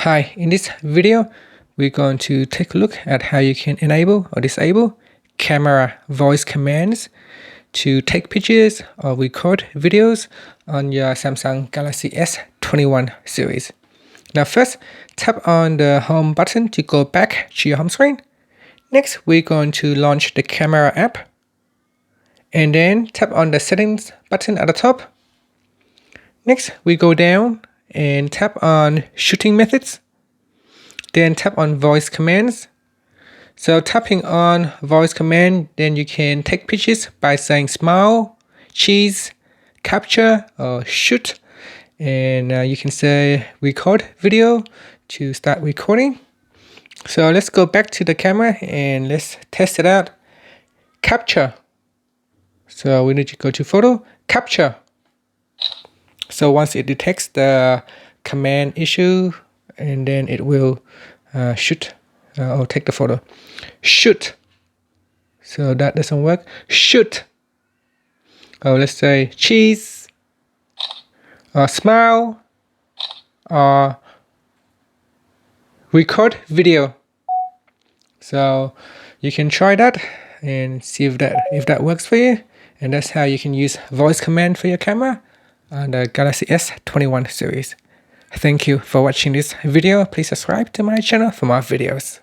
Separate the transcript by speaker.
Speaker 1: Hi, in this video, we're going to take a look at how you can enable or disable camera voice commands to take pictures or record videos on your Samsung Galaxy S21 series. Now first, tap on the home button to go back to your home screen. Next, we're going to launch the camera app. And then tap on the settings button at the top. Next, we go down and tap on shooting methods. Then tap on voice commands. So tapping on voice command, then you can take pictures by saying smile, cheese, capture, or shoot. And you can say record video to start recording. So let's go back to the camera and let's test it out. Capture. So we need to go to photo, capture. So once it detects the command issue, and then it will shoot or take the photo. Shoot. So that doesn't work. Shoot. Oh, let's say cheese, or smile, or record video. So you can try that and see if that works for you. And that's how you can use voice command for your camera on the Galaxy S21 series. Thank you for watching this video. Please subscribe to my channel for more videos.